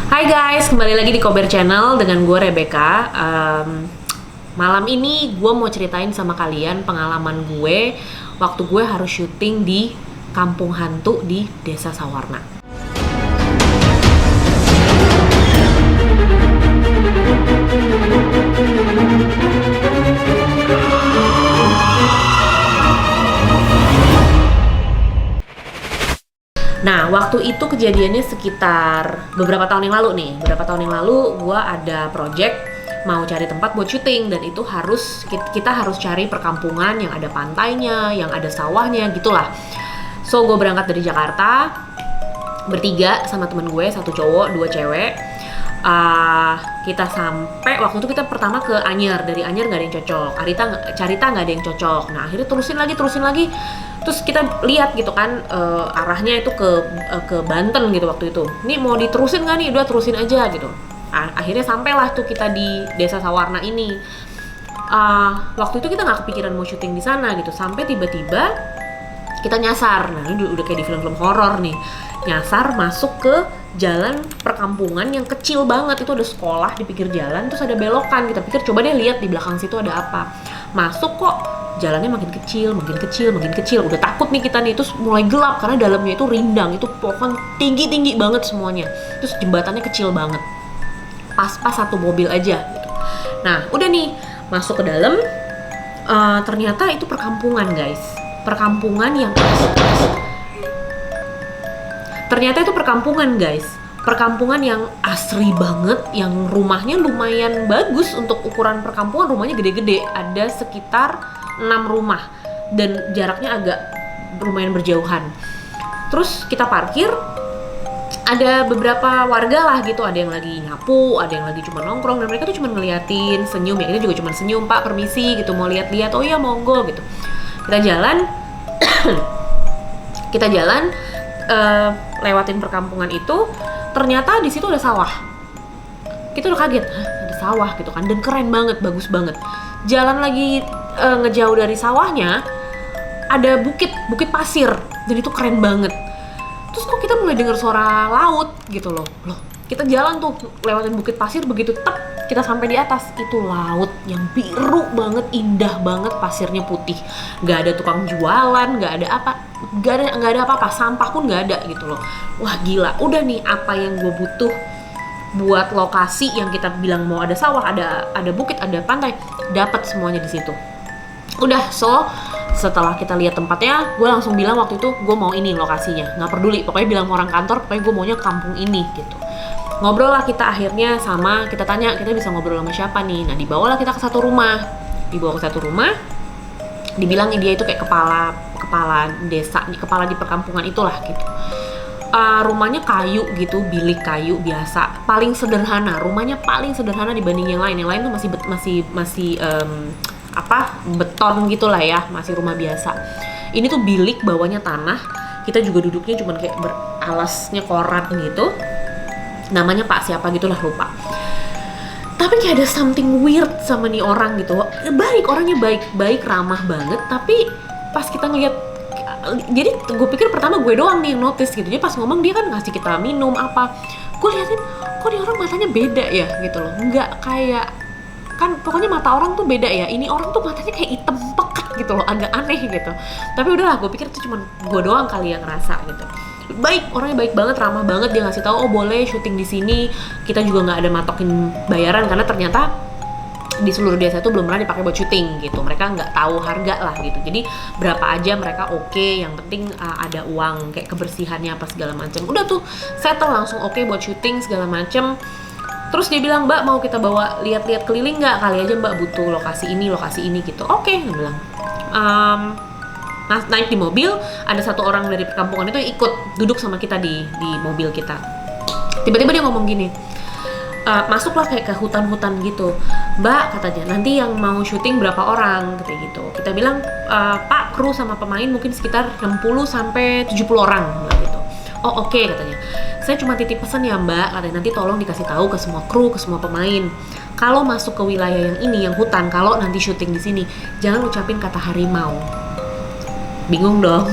Hai guys, kembali lagi di Kober Channel dengan gue Rebecca. Malam ini gue mau ceritain sama kalian pengalaman gue waktu gue harus syuting di kampung hantu di Desa Sawarna. Nah, waktu itu kejadiannya sekitar beberapa tahun yang lalu nih. Beberapa tahun yang lalu gue ada project mau cari tempat buat syuting, dan itu kita harus cari perkampungan yang ada pantainya, yang ada sawahnya gitulah. So, gue berangkat dari Jakarta bertiga sama temen gue, satu cowok, dua cewek. Kita sampai waktu itu kita pertama ke Anyer. Dari Anyer nggak ada yang cocok, Carita nggak ada yang cocok. Nah, akhirnya terusin lagi. Terus kita lihat gitu kan, arahnya itu ke Banten gitu waktu itu. Ini mau diterusin nggak nih? Udah terusin aja gitu. Akhirnya sampailah tuh kita di Desa Sawarna ini. Waktu itu kita nggak kepikiran mau syuting di sana gitu. Sampai tiba-tiba kita nyasar. Nah, ini udah kayak di film-film horor nih. Nyasar masuk ke jalan perkampungan yang kecil banget. Itu ada sekolah di pinggir jalan, terus ada belokan. Kita pikir coba deh lihat di belakang situ ada apa. Masuk kok jalannya makin kecil. Udah takut nih kita nih, terus mulai gelap karena dalamnya itu rindang, itu pohon tinggi banget semuanya. Terus jembatannya kecil banget, pas satu mobil aja gitu. Nah, udah nih masuk ke dalam, ternyata itu perkampungan guys, perkampungan yang asri banget, yang rumahnya lumayan bagus untuk ukuran perkampungan. Rumahnya gede-gede, ada sekitar 6 rumah dan jaraknya agak lumayan berjauhan. Terus kita parkir, ada beberapa warga lah gitu, ada yang lagi nyapu, ada yang lagi cuma nongkrong, dan mereka tuh cuma ngeliatin, senyum. Ya, ini juga cuma senyum, "Pak, permisi," gitu, "mau lihat-lihat." "Oh iya, monggo," gitu. Kita jalan lewatin perkampungan itu, ternyata di situ ada sawah. Kita udah kaget, ada sawah gitu kan, dan keren banget, bagus banget. Jalan lagi ngejauh dari sawahnya ada bukit pasir, dan itu keren banget. Terus kok kita mulai dengar suara laut gitu loh. Kita jalan tuh lewatin bukit pasir, begitu kita sampai di atas, itu laut yang biru banget, indah banget, pasirnya putih. Nggak ada tukang jualan, nggak ada apa-apa, sampah pun nggak ada gitu loh. Wah, gila. Udah nih, apa yang gue butuh buat lokasi yang kita bilang mau ada sawah, ada bukit, ada pantai, dapat semuanya di situ. Udah, so setelah kita lihat tempatnya, gue langsung bilang waktu itu gue mau ini lokasinya, nggak peduli, pokoknya bilang mau orang kantor, pokoknya gue maunya kampung ini gitu. Ngobrol lah kita akhirnya, kita tanya kita bisa ngobrol sama siapa nih. Nah, dibawalah kita ke satu rumah, dibilang dia itu kayak kepala desa, kepala di perkampungan itulah gitu. Rumahnya kayu gitu, bilik kayu biasa, rumahnya paling sederhana dibanding yang lain tuh masih beton gitulah ya, masih rumah biasa. Ini tuh bilik, bawahnya tanah, kita juga duduknya cuman kayak beralasnya koran gitu. Namanya Pak siapa gitulah, lupa. Tapi kayak ada something weird sama nih orang gitu. Orangnya baik, ramah banget, tapi pas kita ngeliat, jadi gue pikir pertama gue doang nih yang notice gitu. Jadi pas ngomong dia kan ngasih kita minum apa, gue liatin kok nih orang matanya beda ya gitu loh. Nggak kayak, kan pokoknya mata orang tuh beda ya, ini orang tuh matanya kayak hitam pekat gitu loh, agak aneh gitu. Tapi udahlah, gue pikir itu cuma gue doang kali yang ngerasa gitu. Orangnya baik banget, ramah banget. Dia ngasih tahu, "Oh, boleh syuting di sini." Kita juga nggak ada matokin bayaran karena ternyata di seluruh desa itu belum pernah dipakai buat syuting gitu. Mereka nggak tahu harga lah gitu. Jadi berapa aja mereka oke, yang penting ada uang, kayak kebersihannya apa segala macam. Udah tuh settle langsung oke buat syuting segala macam. Terus dia bilang, "Mbak, mau kita bawa lihat-lihat keliling nggak? Kali aja Mbak butuh lokasi ini gitu." "Oke," dia bilang. Naik di mobil, ada satu orang dari perkampungan itu ikut duduk sama kita di mobil kita. Tiba-tiba dia ngomong gini, masuklah kayak ke hutan-hutan gitu. "Mbak," katanya, "nanti yang mau syuting berapa orang?" kayak gitu. Kita bilang, "Pak, kru sama pemain mungkin sekitar 60-70 orang," bilang gitu. "Oh, oke," katanya. "Saya cuma titip pesan ya Mbak," katanya, "nanti tolong dikasih tahu ke semua kru, ke semua pemain. Kalau masuk ke wilayah yang ini, yang hutan, kalau nanti syuting di sini, jangan ucapin kata harimau." Bingung dong,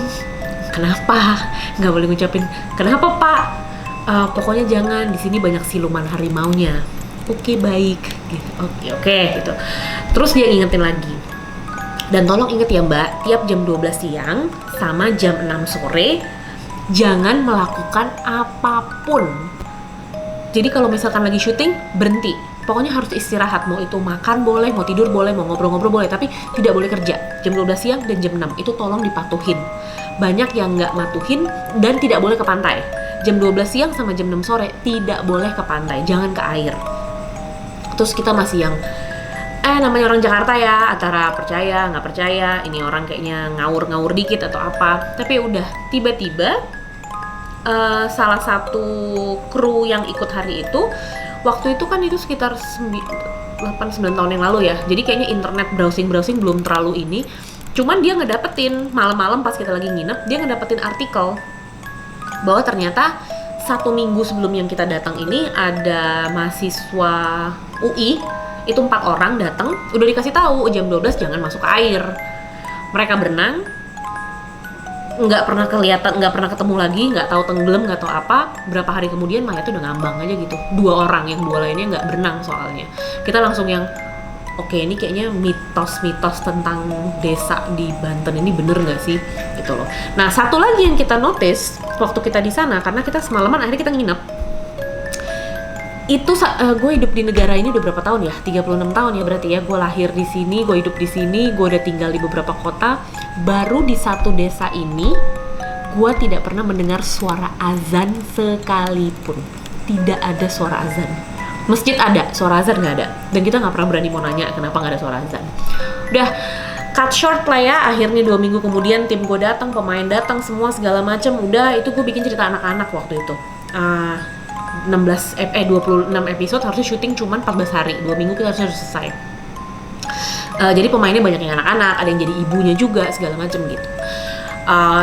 kenapa nggak boleh ngucapin? "Kenapa Pak?" Pokoknya jangan, di sini banyak siluman harimaunya. Oke, baik gitu. Oke gitu. Terus dia ingetin lagi, dan tolong inget ya mbak, tiap jam 12 siang sama jam 6 sore jangan melakukan apapun. Jadi kalau misalkan lagi syuting, berhenti. Pokoknya harus istirahat, mau itu makan boleh, mau tidur boleh, mau ngobrol-ngobrol boleh, tapi tidak boleh kerja. Jam 12 siang dan jam 6 itu tolong dipatuhin. Banyak yang nggak matuhin dan tidak boleh ke pantai. Jam 12 siang sama jam 6 sore tidak boleh ke pantai, jangan ke air. Terus kita masih yang namanya orang Jakarta ya, antara percaya nggak percaya, ini orang kayaknya ngawur-ngawur dikit atau apa. Tapi udah tiba-tiba salah satu kru yang ikut hari itu, waktu itu kan itu sekitar 8-9 tahun yang lalu ya, jadi kayaknya internet browsing belum terlalu ini. Cuman dia ngedapetin malam-malam pas kita lagi nginep, dia ngedapetin artikel bahwa ternyata 1 minggu sebelum yang kita datang ini ada mahasiswa UI, itu 4 orang datang, udah dikasih tahu jam 12 jangan masuk ke air. Mereka berenang, nggak pernah kelihatan, nggak pernah ketemu lagi, nggak tahu tenggelam, nggak tahu apa. Berapa hari kemudian mayatnya udah ngambang aja gitu. 2 orang, yang 2 lainnya nggak berenang soalnya. Kita langsung yang oke, ini kayaknya mitos-mitos tentang desa di Banten ini bener nggak sih gitu loh. Nah, satu lagi yang kita notice waktu kita di sana, karena kita semalaman akhirnya kita nginep, itu gue hidup di negara ini udah berapa tahun ya? 36 tahun ya berarti ya. Gue lahir di sini, gue hidup di sini, gue udah tinggal di beberapa kota. Baru di satu desa ini gue tidak pernah mendengar suara azan sekalipun. Tidak ada suara azan. Masjid ada, suara azan nggak ada. Dan kita nggak pernah berani mau nanya kenapa nggak ada suara azan. Udah cut short lah ya, akhirnya 2 minggu kemudian tim gue datang, pemain datang, semua segala macam. Udah, itu gue bikin cerita anak-anak waktu itu. 26 episode, harusnya syuting cuman 14 hari, 2 minggu kita harus selesai. Jadi pemainnya banyak yang anak-anak, ada yang jadi ibunya juga, segala macam gitu.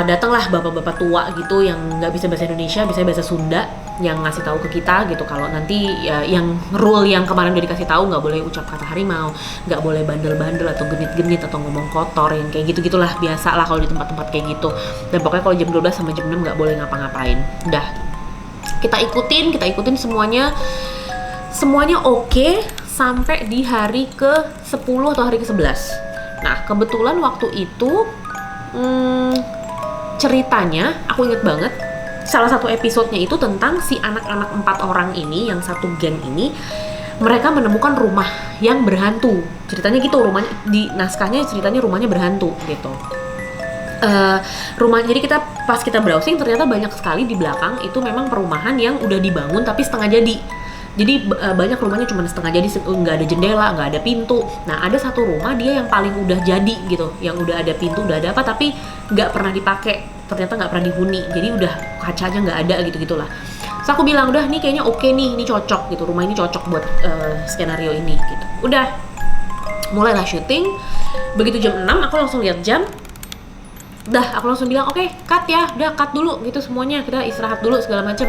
Datanglah bapak-bapak tua gitu yang nggak bisa bahasa Indonesia, bisa bahasa Sunda, yang ngasih tahu ke kita gitu kalau nanti ya, yang rule yang kemarin udah dikasih tahu, nggak boleh ucap kata harimau, nggak boleh bandel-bandel atau genit-genit atau ngomong kotor, yang kayak gitu-gitulah, biasa lah kalau di tempat-tempat kayak gitu. Dan pokoknya kalau jam 12 sama jam 6 nggak boleh ngapa-ngapain. Udah, kita ikutin semuanya oke sampai di hari ke-10 atau hari ke-11. Nah, kebetulan waktu itu ceritanya aku inget banget, salah satu episodenya itu tentang si anak-anak 4 orang ini, yang satu geng ini, mereka menemukan rumah yang berhantu. Ceritanya gitu, rumahnya di naskahnya ceritanya rumahnya berhantu gitu. Rumah, jadi pas kita browsing ternyata banyak sekali di belakang itu memang perumahan yang udah dibangun tapi setengah jadi. Jadi banyak rumahnya cuma setengah jadi, nggak ada jendela, nggak ada pintu. Nah, ada satu rumah dia yang paling udah jadi gitu, yang udah ada pintu, udah ada apa, tapi nggak pernah dipakai, ternyata nggak pernah dihuni, jadi udah kacanya nggak ada gitu-gitulah. So aku bilang, udah nih kayaknya oke nih, ini cocok gitu, rumah ini cocok buat skenario ini gitu. Udah, mulailah syuting. Begitu jam 6 aku langsung lihat jam. Aku langsung bilang, oke, cut ya, udah cut dulu gitu semuanya, kita istirahat dulu segala macam.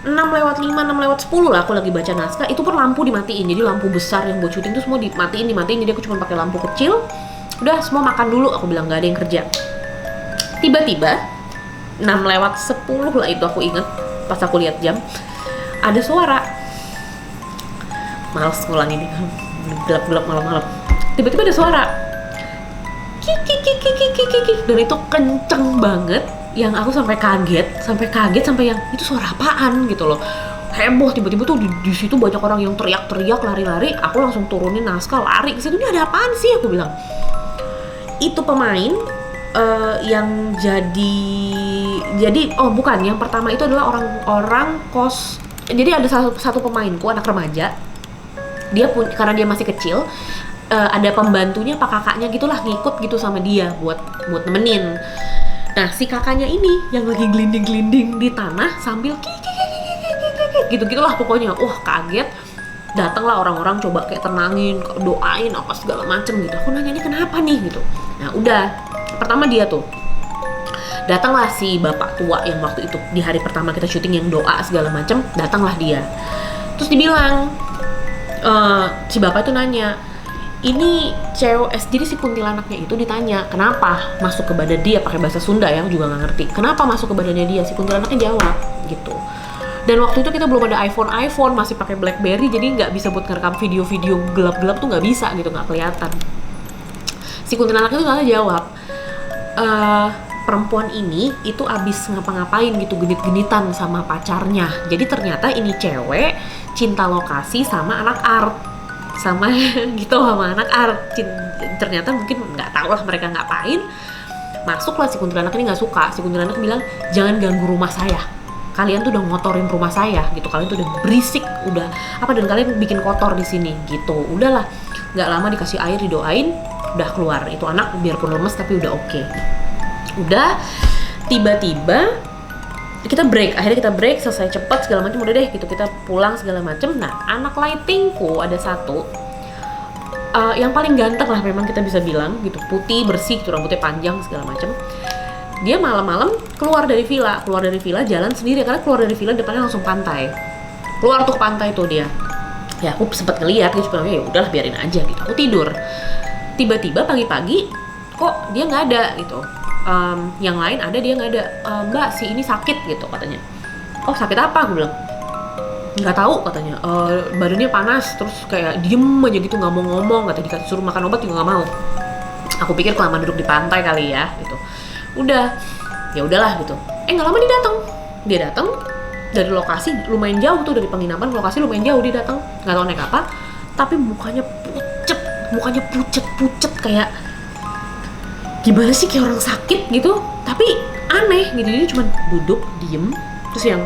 6:05, 6:10 lah aku lagi baca naskah, itu pun lampu dimatiin. Jadi lampu besar yang buat syuting tuh semua dimatiin. Jadi aku cuma pakai lampu kecil. Udah, semua makan dulu, aku bilang, nggak ada yang kerja. Tiba-tiba 6:10 lah itu aku inget, pas aku lihat jam, ada suara. Males ngulang ini, gelap-gelap malam-malam. Tiba-tiba ada suara, kik, dan itu kenceng banget, yang aku sampai kaget sampai yang itu suara apaan gitu loh. Heboh, tiba-tiba tuh di situ banyak orang yang teriak-teriak, lari-lari. Aku langsung turunin naskah, lari ke situ. Ini ada apaan sih, aku bilang. Itu pemain yang jadi oh bukan, yang pertama itu adalah orang kos. Jadi ada satu pemainku, anak remaja. Dia karena dia masih kecil, ada pembantunya, pak kakaknya gitulah, ngikut gitu sama dia buat nemenin. Nah, si kakaknya ini yang lagi gelinding-gelinding di tanah sambil gitu-gitulah pokoknya. Wah, kaget. Datanglah orang-orang coba kayak tenangin, doain apa segala macem gitu. Aku nanya, ini kenapa nih gitu. Nah, udah. Pertama dia tuh. Datanglah si bapak tua yang waktu itu di hari pertama kita syuting yang doa segala macem, datanglah dia. Terus dibilang, si bapak itu nanya, ini cewek, jadi si kuntilanaknya itu ditanya kenapa masuk ke badan dia, pakai bahasa Sunda ya, aku juga nggak ngerti. Kenapa masuk ke badannya dia? Si kuntilanaknya jawab gitu, Dan waktu itu kita belum ada iPhone, masih pakai BlackBerry, jadi nggak bisa buat ngerekam video-video gelap-gelap tuh nggak bisa gitu, nggak kelihatan. Si kuntilanak itu ternyata jawab, perempuan ini itu abis ngapa-ngapain gitu, genit-genitan sama pacarnya. Jadi ternyata ini cewek cinta lokasi sama anak art, sama gitu, sama anak art. Ternyata mungkin nggak tahu lah mereka ngapain. Masuklah si kuntilanak ini, nggak suka. Si kuntilanak bilang, jangan ganggu rumah saya. Kalian tuh udah ngotorin rumah saya gitu. Kalian tuh udah berisik, udah apa, dan kalian bikin kotor di sini gitu. Udahlah, nggak lama dikasih air, didoain, udah keluar. Itu anak biarpun lemes tapi udah oke. Udah, tiba-tiba kita break, akhirnya kita break, selesai cepet segala macam, udah deh gitu, kita pulang segala macam. Nah, anak lightingku ada satu, yang paling ganteng lah memang kita bisa bilang gitu, putih bersih gitu, rambutnya panjang segala macam. Dia malam-malam keluar dari villa jalan sendiri, karena keluar dari villa depannya langsung pantai. Keluar tuh ke pantai tuh dia. Ya aku sempat ngeliat gitu, supaya ya udahlah biarin aja gitu. Aku tidur. Tiba-tiba pagi-pagi kok dia nggak ada gitu. Yang lain ada, dia nggak ada. Mbak, si ini sakit gitu katanya. Oh, sakit apa? Aku bilang nggak tahu katanya. Badannya panas, terus kayak diem aja gitu, nggak mau ngomong. Katanya dikasih suruh makan obat juga nggak mau. Aku pikir kelamaan duduk di pantai kali ya gitu. Udah, ya udahlah gitu. Nggak lama dia datang dari lokasi lumayan jauh tuh, dari penginapan ke lokasi lumayan jauh dia datang. Nggak tahu naik apa, tapi mukanya pucet kayak gimana sih, kayak orang sakit gitu, tapi aneh gitu. Dia cuma duduk diem, terus yang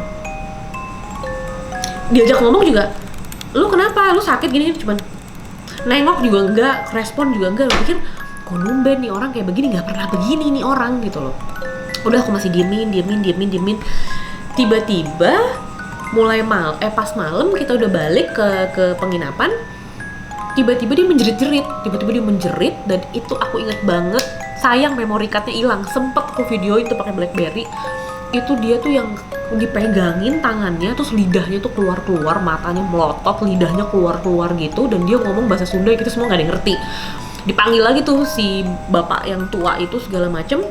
diajak ngomong juga, lu kenapa, lu sakit gini, cuman nengok juga enggak, respon juga enggak. Lu pikir kok numben nih orang kayak begini, nggak pernah begini nih orang gitu loh. Udah aku masih diemin. Tiba-tiba mulai pas malam kita udah balik ke penginapan, tiba-tiba dia menjerit, dan itu aku inget banget. Sayang memori cardnya hilang, sempet aku videoin tuh pakai BlackBerry. Itu dia tuh yang dipegangin tangannya, terus lidahnya tuh keluar, matanya melotot, lidahnya keluar gitu, dan dia ngomong bahasa Sunda, kita semua nggak ada yang ngerti. Dipanggil lagi tuh si bapak yang tua itu segala macem,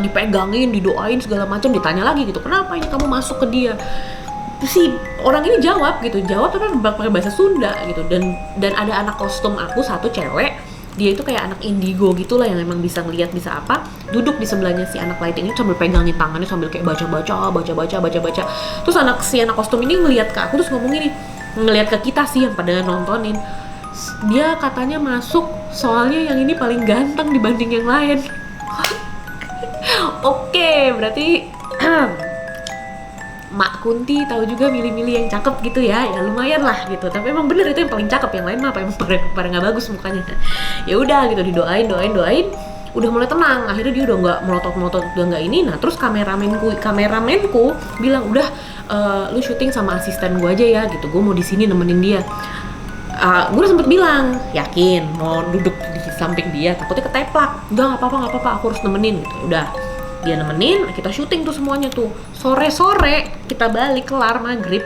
dipegangin, didoain segala macem, ditanya lagi gitu, kenapa ini kamu masuk ke dia? Si orang ini jawab tapi pakai bahasa Sunda gitu. Dan ada anak kostum aku satu cewek, dia itu kayak anak indigo gitulah, yang emang bisa ngelihat, bisa apa, duduk di sebelahnya si anak lighting ini sambil pegangin tangannya, sambil kayak baca. Terus si anak kostum ini ngelihat ke aku, terus ngomong gini, ngelihat ke kita sih yang pada nontonin, dia katanya masuk soalnya yang ini paling ganteng dibanding yang lain. Oke, berarti Mak Kunti tahu juga milih-milih yang cakep gitu ya lumayan lah gitu. Tapi emang bener itu yang paling cakep, yang lain mah emang pada nggak bagus mukanya. Ya udah gitu, didoain, udah mulai tenang. Akhirnya dia udah nggak melotot, udah nggak ini. Nah terus kameramenku bilang, udah lu syuting sama asisten gue aja ya gitu, gue mau di sini nemenin dia. Gue udah sempet bilang, yakin mau duduk di samping dia, takutnya keteplak. Udah nggak apa-apa, aku harus nemenin gitu. Udah, dia nemenin, kita syuting tuh semuanya tuh. Sore-sore kita balik, kelar maghrib.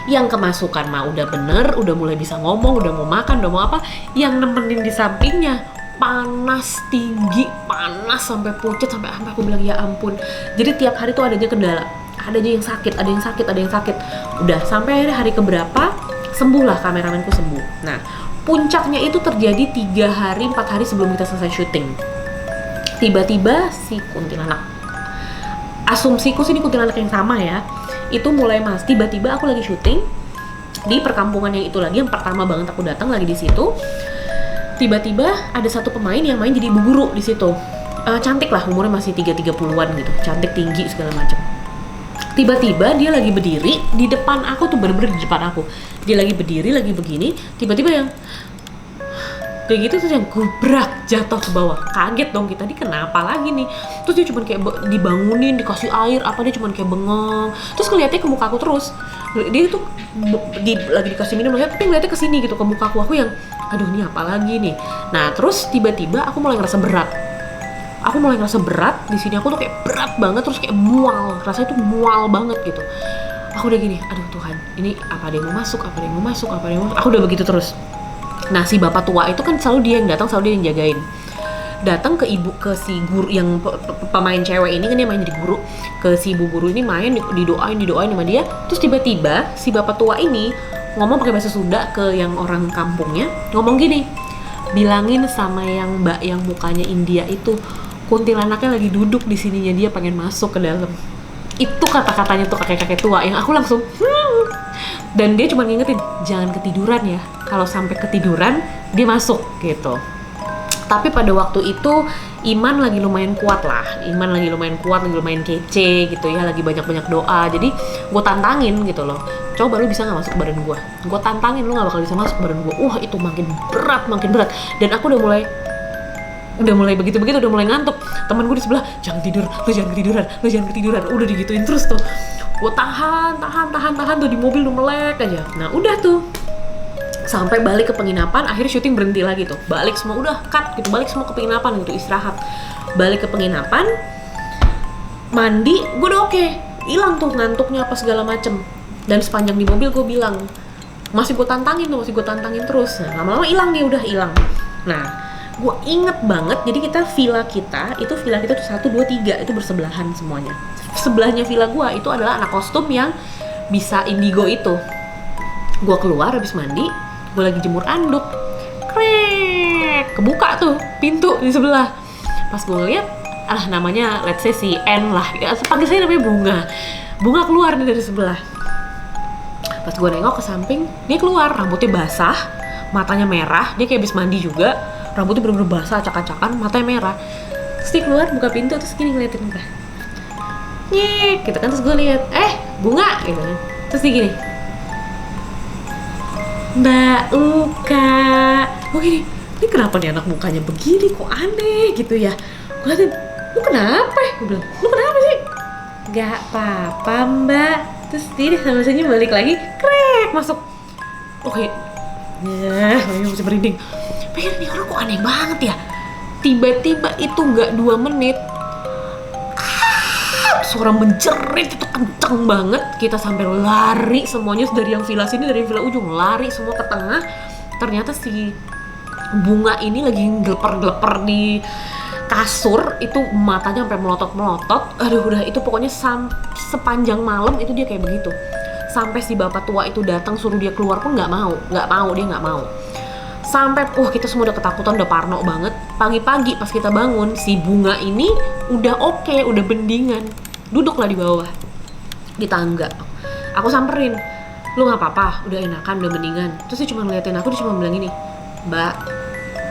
Yang kemasukan mah udah bener, udah mulai bisa ngomong, udah mau makan, udah mau apa. Yang nemenin di sampingnya panas tinggi, panas sampai pucet, sampai aku bilang ya ampun. Jadi tiap hari tuh ada aja kendala, ada aja yang sakit. Udah sampai hari keberapa sembuh lah, kameramenku sembuh. Nah puncaknya itu terjadi 3 hari 4 hari sebelum kita selesai syuting. Tiba-tiba si kuntilanak, asumsiku sih ini kuntilanak yang sama ya, itu mulai tiba-tiba aku lagi syuting di perkampungan yang itu lagi, yang pertama banget aku datang lagi di situ. Tiba-tiba ada satu pemain yang main jadi ibu guru di situ, cantik lah, umurnya masih 30-an gitu, cantik, tinggi segala macam. Tiba-tiba dia lagi berdiri di depan aku tuh, bener-bener di depan aku, dia lagi berdiri lagi begini, tiba-tiba yang kayak gitu, terus yang gubrak jatuh ke bawah. Kaget dong kita, dia kenapa lagi nih? Terus dia cuma kayak dibangunin, dikasih air apa, dia cuma kayak bengong. Terus ngeliatnya ke muka aku terus. Dia tuh lagi dikasih minum, tapi ngeliatnya ke sini gitu, ke muka aku yang aduh ini apa lagi nih. Nah terus tiba-tiba aku mulai ngerasa berat di sini. Aku tuh kayak berat banget, terus kayak mual, rasanya tuh mual banget gitu. Aku udah gini, aduh Tuhan, ini apa dia mau masuk, aku udah begitu terus. Nah si bapak tua itu kan selalu dia yang datang, selalu dia yang jagain. datang ke si guru yang pemain cewek ini kan, dia main jadi guru, ke si ibu guru ini main, didoain sama dia. Terus tiba-tiba si bapak tua ini ngomong pakai bahasa Sunda ke yang orang kampungnya, ngomong gini, bilangin sama yang mbak yang mukanya India itu, kuntilanaknya lagi duduk di sininya, dia pengen masuk ke dalam. Itu kata-katanya tuh kakek-kakek tua yang aku langsung dan dia cuma ngingetin jangan ketiduran ya, kalau sampai ketiduran dia masuk gitu. Tapi pada waktu itu iman lagi lumayan kuat, lagi lumayan kece gitu ya, lagi banyak-banyak doa. Jadi gue tantangin gitu loh, coba lu bisa nggak masuk ke badan gue tantangin, lu nggak bakal bisa masuk ke badan gue. Itu makin berat, dan aku udah mulai begitu udah mulai ngantuk. Temen gue di sebelah, jangan tidur, lu jangan ketiduran, udah digituin terus tuh. Gue tahan tuh di mobil, udah melek aja. Nah udah tuh sampai balik ke penginapan, akhirnya syuting berhenti lagi tuh, balik semua udah cut gitu, balik semua ke penginapan gitu, istirahat. Balik ke penginapan, mandi, gue udah oke, hilang tuh ngantuknya apa segala macem. Dan sepanjang di mobil gue bilang, masih gue tantangin terus. Nah, lama-lama hilang nih, udah hilang. Nah, gue inget banget, jadi villa kita tuh 1, 2, 3 itu bersebelahan semuanya. Sebelahnya villa gue itu adalah anak kostum yang bisa indigo itu. Gue keluar habis mandi, gue lagi jemur anduk, krek, kebuka tuh pintu di sebelah. Pas gue lihat, namanya let's say si N lah, ya, panggil saya namanya Bunga keluar nih dari sebelah. Pas gue nengok ke samping, dia keluar, rambutnya basah, matanya merah, dia kayak habis mandi juga, rambutnya bener-bener basah, acak-acakan, matanya merah. Terus dia keluar, buka pintu, terus gini ngeliatin gue, nyek gitu kan. Terus gue lihat, Bunga gitu kan. Terus dia gini, Mbak Uka, gini, ini kenapa nih anak mukanya begini, kok aneh gitu ya. Gue liatin, lu kenapa? Gue bilang, lu kenapa sih? Gak apa-apa mbak. Terus dia sama senyum balik lagi, krek, masuk. Oke, masih merinding. Pikir nih orang kok aneh banget ya. Tiba-tiba itu gak 2 menit, suara menjerit itu kenceng banget. Kita sampai lari semuanya dari yang villa sini, dari villa ujung, lari semua ke tengah. Ternyata si Bunga ini lagi geleper-geleper di kasur, itu matanya sampai melotot-melotot. Aduh udah, itu pokoknya sepanjang malam itu dia kayak begitu. Sampai si bapak tua itu datang suruh dia keluar pun nggak mau, dia nggak mau. Sampai kita semua udah ketakutan, udah parno banget. Pagi-pagi pas kita bangun, si Bunga ini udah oke, udah bendingan, duduklah di bawah di tangga. Aku samperin, lu nggak apa-apa, udah enakan, udah mendingan. Terus dia cuma ngeliatin aku, dia cuma bilang gini, Mbak,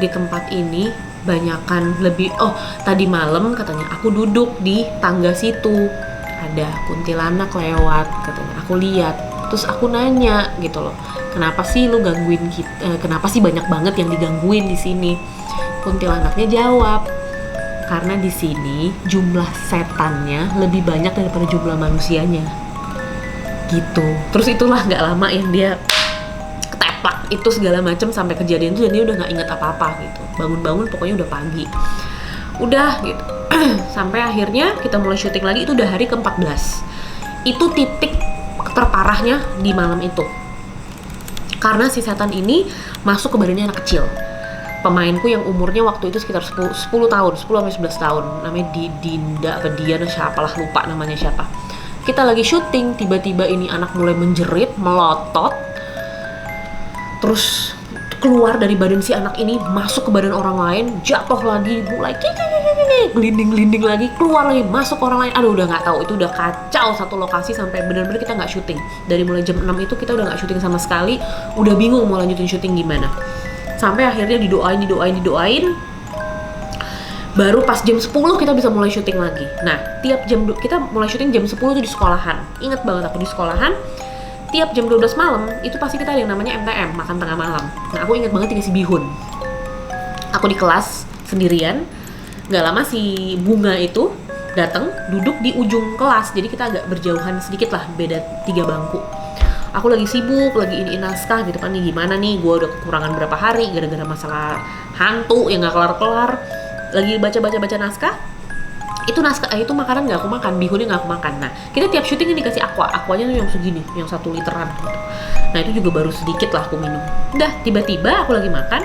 di tempat ini banyakan lebih, tadi malam katanya aku duduk di tangga situ, ada kuntilanak lewat katanya, aku lihat. Terus aku nanya gitu loh, kenapa sih lu gangguin kita, kenapa sih banyak banget yang digangguin di sini? Kuntilanaknya jawab, karena di sini jumlah setannya lebih banyak daripada jumlah manusianya gitu. Terus itulah nggak lama yang dia keteplak itu segala macam sampai kejadian itu, dan dia udah nggak ingat apa-apa gitu. Bangun-bangun pokoknya udah pagi, udah gitu. Sampai akhirnya kita mulai syuting lagi, itu udah hari ke-14. Itu titik terparahnya di malam itu, karena si setan ini masuk ke badannya anak kecil. Pemainku yang umurnya waktu itu sekitar 10 tahun, 10-11 tahun, namanya Dinda apa Diana, siapalah, lupa namanya siapa. Kita lagi syuting, tiba-tiba ini anak mulai menjerit, melotot, terus keluar dari badan si anak ini, masuk ke badan orang lain, jatuh lagi, mulai gelinding-gelinding lagi, keluar lagi, masuk orang lain. Aduh udah nggak tahu, itu udah kacau satu lokasi, sampai benar-benar kita nggak syuting. Dari mulai jam 6 itu kita udah nggak syuting sama sekali, udah bingung mau lanjutin syuting gimana. Sampai akhirnya didoain. Baru pas jam 10 kita bisa mulai syuting lagi. Nah, tiap jam kita mulai syuting jam 10 itu di sekolahan. Ingat banget aku di sekolahan. Tiap jam 12 malam itu pasti kita ada yang namanya MTM, makan tengah malam. Nah, aku ingat banget dikasih bihun. Aku di kelas sendirian. Gak lama si Bunga itu datang duduk di ujung kelas. Jadi kita agak berjauhan sedikit lah, beda 3 bangku. Aku lagi sibuk, lagi iniin naskah gitu kan, nih gimana nih, gue udah kekurangan berapa hari gara-gara masalah hantu yang gak kelar-kelar. Lagi baca naskah, itu makanan gak aku makan, bihunnya gak aku makan. Nah, kita tiap syuting ini dikasih aquanya tuh yang segini, yang 1 literan gitu. Nah, itu juga baru sedikit lah aku minum. Udah, tiba-tiba aku lagi makan,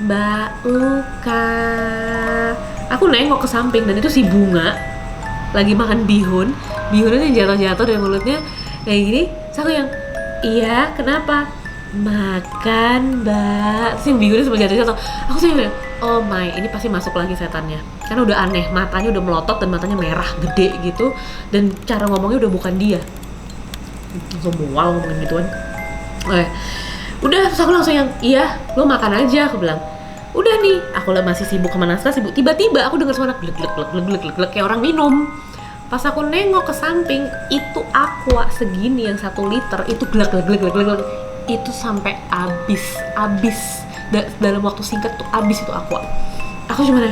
Mbak Uka. Aku nengok ke samping dan itu si Bunga lagi makan bihunnya jatuh-jatuh dari mulutnya kayak gini. Terus aku yang, iya kenapa? Makan mbak. Terus yang bihunnya semua jatuh-jatuh. Aku tuh yang, oh my, ini pasti masuk lagi setannya. Karena udah aneh, matanya udah melotot dan matanya merah gede gitu. Dan cara ngomongnya udah bukan dia. Langsung mual ngomongin gituan. Udah, terus aku langsung yang, iya lo makan aja, aku bilang. Udah nih, aku masih sibuk sama naskah, tiba-tiba aku dengar suara glek kayak orang minum. Pas aku nengok ke samping, itu aqua segini yang 1 liter, itu glek. Itu sampai abis dalam waktu singkat tuh abis itu aqua. Aku cuma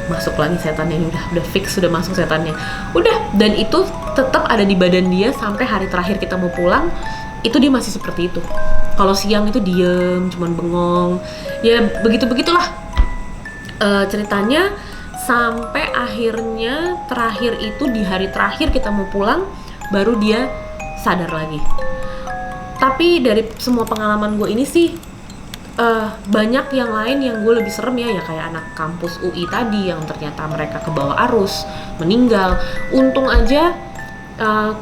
masuk lagi setannya ini, udah fix, sudah masuk setannya. Udah, dan itu tetap ada di badan dia sampai hari terakhir kita mau pulang. Itu dia masih seperti itu. Kalau siang itu diem, cuman bengong. Ya begitulah ceritanya. Sampai akhirnya terakhir itu di hari terakhir kita mau pulang, baru dia sadar lagi. Tapi dari semua pengalaman gue ini sih, banyak yang lain yang gue lebih serem ya kayak anak kampus UI tadi yang ternyata mereka ke bawah arus, meninggal. Untung aja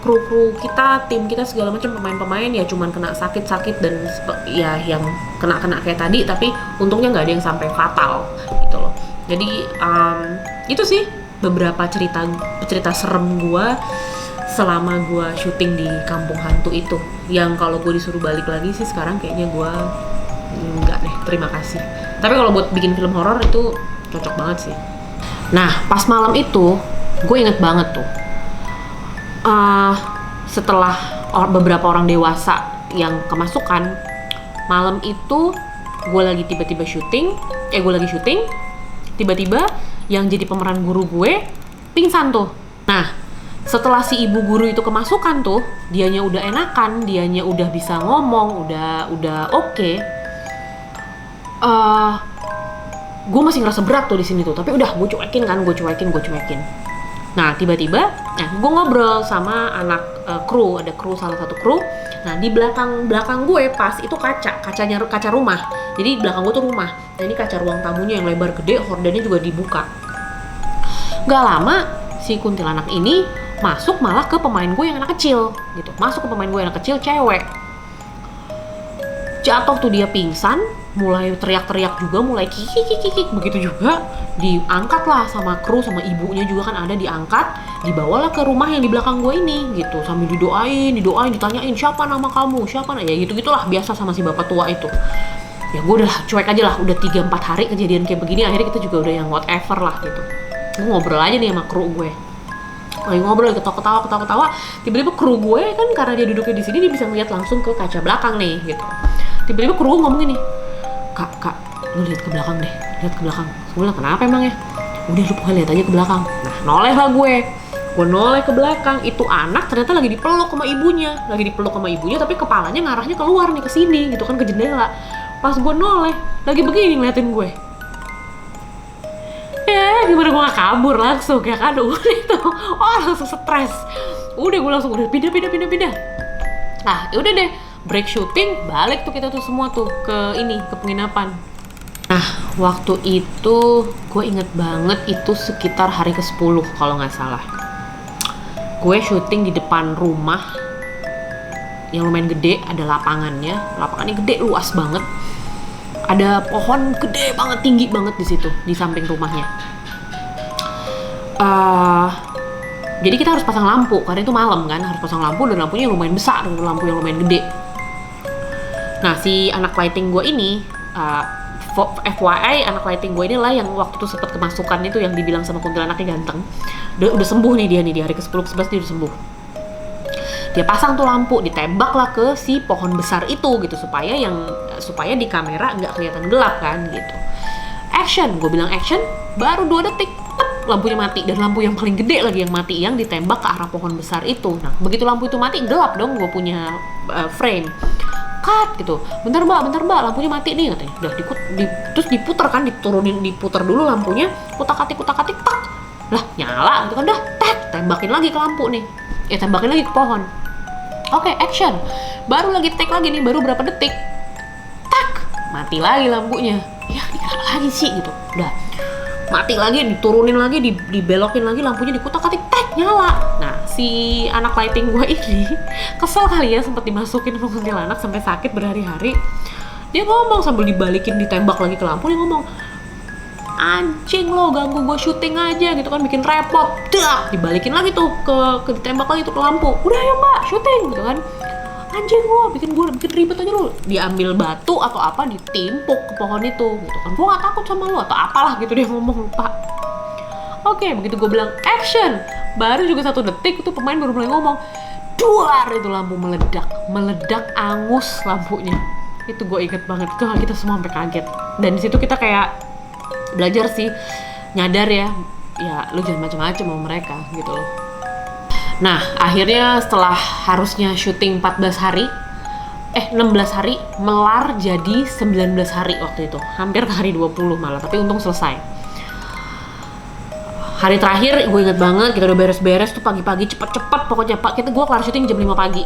kru kita, tim kita segala macam, pemain-pemain ya cuman kena sakit-sakit dan ya yang kena kayak tadi, tapi untungnya nggak ada yang sampai fatal gitu loh. Jadi itu sih beberapa cerita serem gue selama gue syuting di Kampung Hantu itu, yang kalau gue disuruh balik lagi sih sekarang kayaknya gue nggak deh, terima kasih. Tapi kalau buat bikin film horor itu cocok banget sih. Nah pas malam itu gue inget banget tuh, setelah beberapa orang dewasa yang kemasukan, malam itu gue lagi syuting, tiba-tiba yang jadi pemeran guru gue pingsan tuh. Nah setelah si ibu guru itu kemasukan tuh, dianya udah enakan, dianya udah bisa ngomong, udah oke. Gue masih ngerasa berat tuh di sini tuh, tapi udah gue cuekin. Nah tiba-tiba, gue ngobrol sama anak kru, ada salah satu kru. Nah di belakang gue pas itu kaca rumah. Jadi belakang gue tuh rumah. Nah ini kaca ruang tamunya yang lebar gede, hordennya juga dibuka. Gak lama si kuntilanak ini masuk malah ke pemain gue yang anak kecil, gitu. Masuk ke pemain gue yang anak kecil, cewek. Jatuh tuh dia pingsan, mulai teriak-teriak juga, mulai kikik, begitu juga diangkat lah sama kru, sama ibunya juga kan ada, diangkat, dibawalah ke rumah yang di belakang gue ini gitu, sambil didoain, ditanyain siapa nama kamu, ya gitu-gitulah biasa sama si bapak tua itu. Ya gue udah cuek aja lah, udah 3-4 hari kejadian kayak begini, akhirnya kita juga udah yang whatever lah gitu. Gue ngobrol aja nih sama kru gue, lagi ngobrol, ketawa, tiba-tiba kru gue kan karena dia duduknya di sini, dia bisa melihat langsung ke kaca belakang nih gitu. Tiba-tiba kru gue ngomong gini, kak, lu lihat ke belakang deh, gue bilang kenapa emang ya? Udah lu pokoknya lihat aja ke belakang. Nah noleh lah gue noleh ke belakang, itu anak ternyata lagi dipeluk sama ibunya, tapi kepalanya ngarahnya keluar nih ke sini gitu kan, ke jendela. Pas gue noleh, lagi begini ngeliatin gue. Ya gimana gue gak kabur langsung ya kan, udah itu, langsung stres. Udah gue langsung pindah. Nah udah deh, break syuting, balik tuh kita tuh semua tuh ke penginapan. Nah waktu itu gue inget banget, itu sekitar hari ke-10 kalau nggak salah. Gue syuting di depan rumah yang lumayan gede, ada lapangannya gede, luas banget. Ada pohon gede banget, tinggi banget di situ, di samping rumahnya. Jadi kita harus pasang lampu, karena itu malam kan, harus pasang lampu, dan lampunya lumayan besar, lampu yang lumayan gede. Nah si anak lighting gue ini, FYI anak lighting gue ini lah yang waktu itu sempat kemasukan itu, yang dibilang sama kuntilanaknya ganteng. Udah sembuh nih dia nih, di hari ke-10 ke-11 dia udah sembuh. Dia pasang tuh lampu, ditembak lah ke si pohon besar itu gitu, supaya di kamera nggak kelihatan gelap kan gitu. Action, gue bilang action, baru 2 detik, lampunya mati, dan lampu yang paling gede lagi yang mati, yang ditembak ke arah pohon besar itu. Nah begitu lampu itu mati, gelap dong gue punya frame. Cut gitu, bentar mbak, lampunya mati nih katanya. Udah terus diputer kan, diputer dulu lampunya, kutak-katik, tak, lah nyala gitu kan, dah, tembakin lagi ke lampu nih, tembakin lagi ke pohon. Oke, action, baru lagi take lagi nih, baru berapa detik, tak, mati lagi lampunya. Ya ini kenapa lagi sih gitu. Udah mati lagi, diturunin lagi, dibelokin lagi, lampunya dikutak-katik, nyala. Nah si anak lighting gue ini kesel kali ya, sempet dimasukin ke kuntilanak sampai sakit berhari-hari. Dia ngomong sambil dibalikin, ditembak lagi ke lampu, dia ngomong, anjing lo ganggu gue syuting aja gitu kan, bikin repot. Dah dibalikin lagi tuh ke ditembak lagi tuh ke lampu. Udah ya mbak syuting gitu kan, anjing gue bikin ribet aja lu. Diambil batu atau apa, ditimpuk ke pohon itu gitu kan, gue gak takut sama lu atau apalah gitu dia ngomong, lupa. Oke, begitu gue bilang action, baru juga 1 detik tuh pemain baru mulai ngomong, duar, itu lampu meledak angus lampunya. Itu gue inget banget, itu kita semua sampai kaget. Dan di situ kita kayak belajar sih, nyadar ya lu jangan macam-macam sama mereka gitu loh. Nah akhirnya setelah harusnya syuting 16 hari 16 hari melar jadi 19 hari waktu itu, hampir ke hari 20 malah, tapi untung selesai. Hari terakhir gue inget banget, kita udah beres-beres tuh pagi-pagi, cepet-cepet pokoknya pak. Gue kelar syuting jam 5 pagi.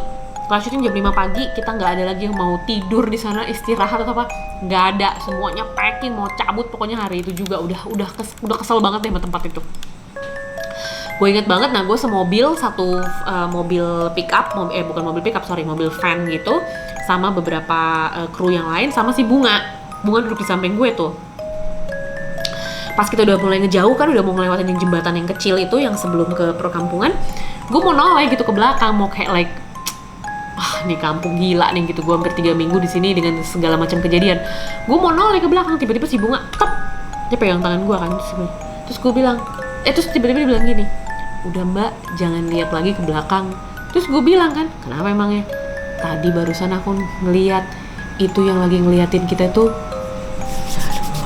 Kelar syuting jam 5 pagi, kita nggak ada lagi yang mau tidur di sana, istirahat atau apa, nggak ada. Semuanya packing, mau cabut pokoknya hari itu juga. Udah kesel banget deh sama tempat itu. Gue inget banget, nah gue semobil, satu mobil pickup, bukan mobil pickup, mobil van gitu, sama beberapa kru yang lain, sama si Bunga duduk di samping gue tuh. Pas kita udah mulai ngejauh kan, udah mau ngelewatin yang jembatan yang kecil itu yang sebelum ke perkampungan, gue mau noleh gitu ke belakang, mau kayak like, nih kampung gila nih gitu, gue hampir 3 minggu di sini dengan segala macam kejadian. Gue mau noleh ke belakang, tiba-tiba si Bunga dia pegang tangan gue kan, terus gue bilang, terus tiba-tiba dia bilang gini, udah mbak jangan lihat lagi ke belakang. Terus gue bilang kan, kenapa emangnya? Tadi barusan aku ngeliat itu yang lagi ngeliatin kita tuh.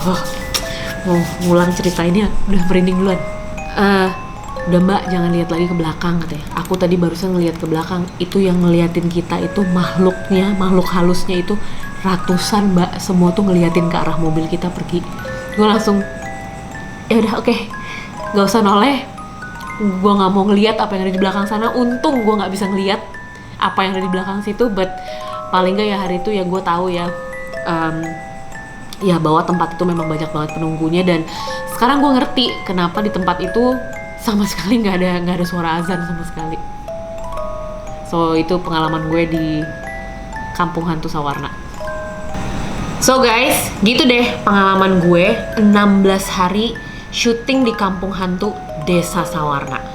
Aduh, mau ngulang cerita ini ya, udah merinding duluan. Udah mbak jangan lihat lagi ke belakang katanya. Aku tadi barusan ngeliat ke belakang, itu yang ngeliatin kita itu makhluk halusnya itu ratusan mbak, semua tuh ngeliatin ke arah mobil kita pergi. Gue langsung, ya udah oke, nggak usah noleh. Gue nggak mau ngeliat apa yang ada di belakang sana. Untung gue nggak bisa ngeliat apa yang ada di belakang situ, but paling nggak ya hari itu ya gue tahu ya, ya bahwa tempat itu memang banyak banget penunggunya. Dan sekarang gue ngerti kenapa di tempat itu sama sekali nggak ada suara azan sama sekali. So itu pengalaman gue di Kampung Hantu Sawarna. So guys, gitu deh pengalaman gue 16 hari syuting di Kampung Hantu Desa Sawarna.